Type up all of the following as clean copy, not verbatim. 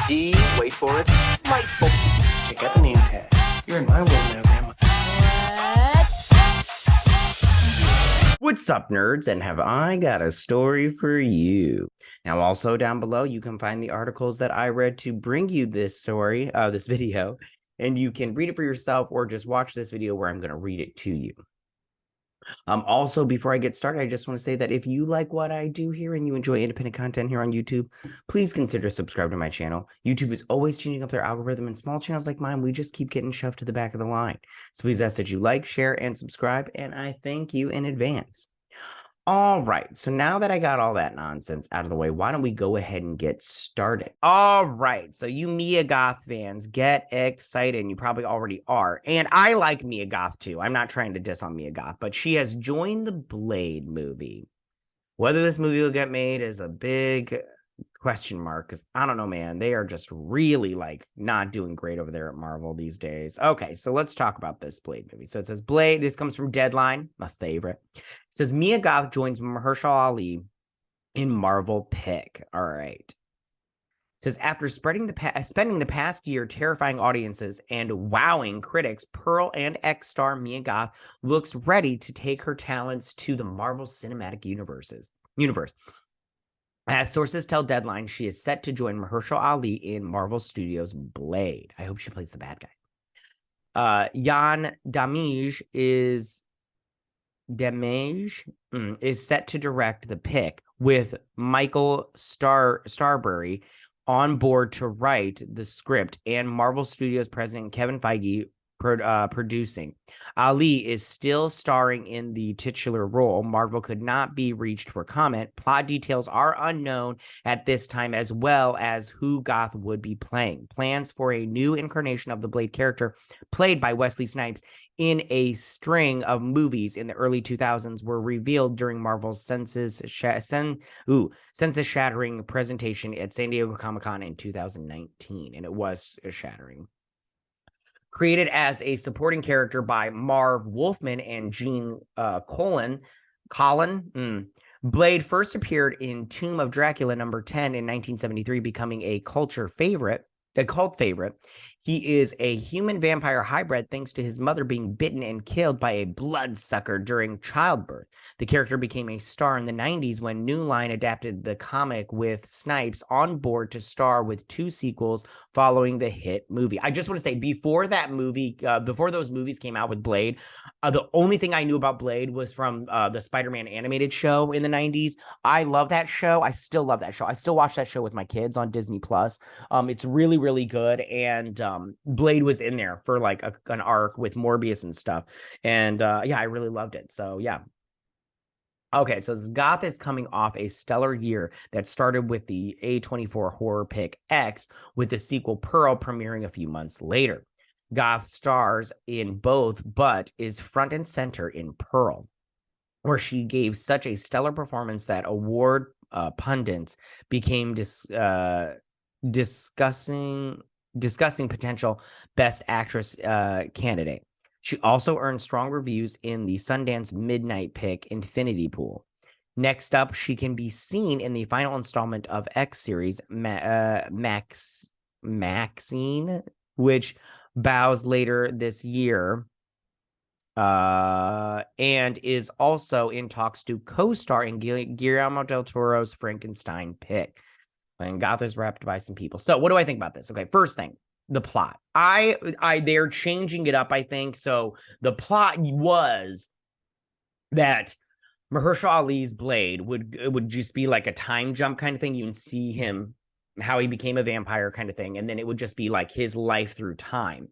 D, wait for it, delightful. Check out the name tag. You're in my world now, Grandma. What's up, nerds? And have I got a story for you? Now, also down below, you can find the articles that I read to bring you this story, this video, and you can read it for yourself or just watch this video where I'm going to read it to you. Also, before I get started, I just want to say that if you like what I do here and you enjoy independent content here on YouTube, please consider subscribing to my channel. YouTube is always changing up their algorithm, and small channels like mine, we just keep getting shoved to the back of the line. So please ask that you like, share, and subscribe, and I thank you in advance. All right, so now that I got all that nonsense out of the way, why don't we go ahead and get started? All right, so you Mia Goth fans, get excited. You probably already are. And I like Mia Goth too. I'm not trying to diss on Mia Goth, but she has joined the Blade movie. Whether this movie will get made is a big question mark, because I don't know, man. They are just really not doing great over there at Marvel these days. Okay, so let's talk about this Blade movie. So it says Blade. This comes from Deadline, my favorite. It says Mia Goth joins Mahershala Ali in Marvel pick. All right. It says after spending the past year terrifying audiences and wowing critics, Pearl and X-star Mia Goth looks ready to take her talents to the Marvel Cinematic Universe. As sources tell Deadline, she is set to join Mahershala Ali in Marvel Studios' Blade. I hope she plays the bad guy. Jan Damage is set to direct the pick, with Michael Starbury on board to write the script, and Marvel Studios president Kevin Feige producing. Ali is still starring in the titular role. Marvel could not be reached for comment. Plot details are unknown at this time, as well as who Goth would be playing. Plans for a new incarnation of the Blade character, played by Wesley Snipes in a string of movies in the early 2000s, were revealed during Marvel's census-shattering presentation at San Diego Comic-Con in 2019, and it was shattering. Created as a supporting character by Marv Wolfman and Gene Colin, Blade first appeared in Tomb of Dracula #10 in 1973, becoming a cult favorite. He is a human vampire hybrid thanks to his mother being bitten and killed by a bloodsucker during childbirth. The character became a star in the 90s when New Line adapted the comic with Snipes on board to star with 2 sequels following the hit movie. I just want to say, before that movie, before those movies came out with Blade, the only thing I knew about Blade was from the Spider-Man animated show in the 90s. I love that show. I still love that show. I still watch that show with my kids on Disney Plus. It's really, really good. And Blade was in there for an arc with Morbius and stuff. And yeah, I really loved it. So yeah. Okay, so Goth is coming off a stellar year that started with the A24 horror pick X, with the sequel Pearl premiering a few months later. Goth stars in both, but is front and center in Pearl, where she gave such a stellar performance that award pundits became discussing potential Best Actress candidate. She also earned strong reviews in the Sundance midnight pick Infinity Pool. Next up, she can be seen in the final installment of X series Maxine, which bows later this year, and is also in talks to co-star in Guillermo del Toro's Frankenstein pick. And Goth is wrapped by some people. So what do I think about this? Okay, first thing, the plot. They're changing it up, I think. So the plot was that Mahershala Ali's Blade would just be like a time jump kind of thing. You can see him, how he became a vampire kind of thing, and then it would just be like his life through time.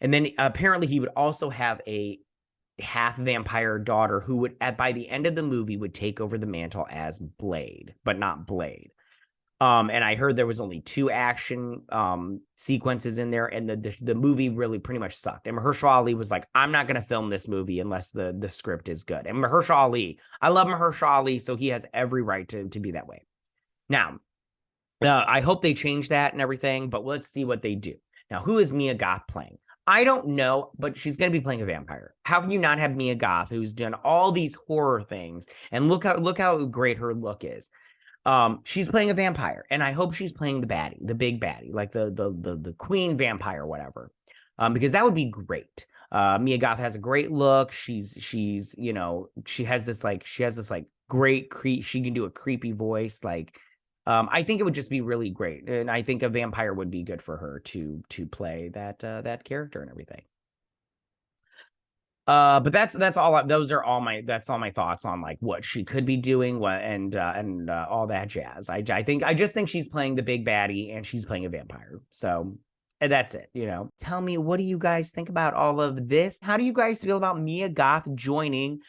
And then apparently he would also have a half vampire daughter who would, by the end of the movie, would take over the mantle as Blade, but not Blade. And I heard there was only 2 action sequences in there, and the movie really pretty much sucked. And Mahershala Ali was like, I'm not going to film this movie unless the script is good. And Mahershala Ali, I love Mahershala Ali, so he has every right to be that way. Now, I hope they change that and everything, but let's see what they do. Now, who is Mia Goth playing? I don't know, but she's going to be playing a vampire. How can you not have Mia Goth, who's done all these horror things, and look how great her look is? She's playing a vampire, and I hope she's playing the baddie, the big baddie, like the queen vampire, whatever. Because that would be great. Mia Goth has a great look. She's you know, she has this like great she can do a creepy voice. Like, I think it would just be really great, and I think a vampire would be good for her to play that character and everything. But that's all. Those are all my thoughts on like what she could be doing, what and all that jazz. I just think she's playing the big baddie and she's playing a vampire. So and that's it. You know, tell me, what do you guys think about all of this? How do you guys feel about Mia Goth joining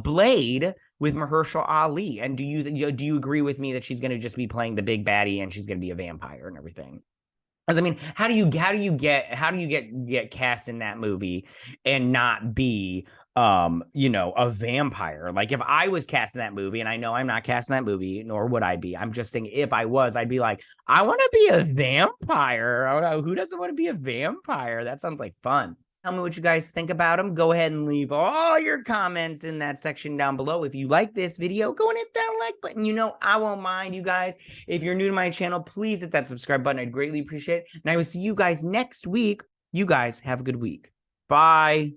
Blade with Mahershala Ali? And do you agree with me that she's going to just be playing the big baddie and she's going to be a vampire and everything? Because I mean, how do you get cast in that movie and not be you know, a vampire? Like if I was cast in that movie, and I know I'm not cast in that movie, nor would I be. I'm just saying if I was, I'd be like, I want to be a vampire. Who doesn't want to be a vampire? That sounds like fun. Tell me what you guys think about them. Go ahead and leave all your comments in that section down below. If you like this video, go and hit that like button. You know, I won't mind, you guys. If you're new to my channel, please hit that subscribe button. I'd greatly appreciate it. And I will see you guys next week. You guys have a good week. Bye.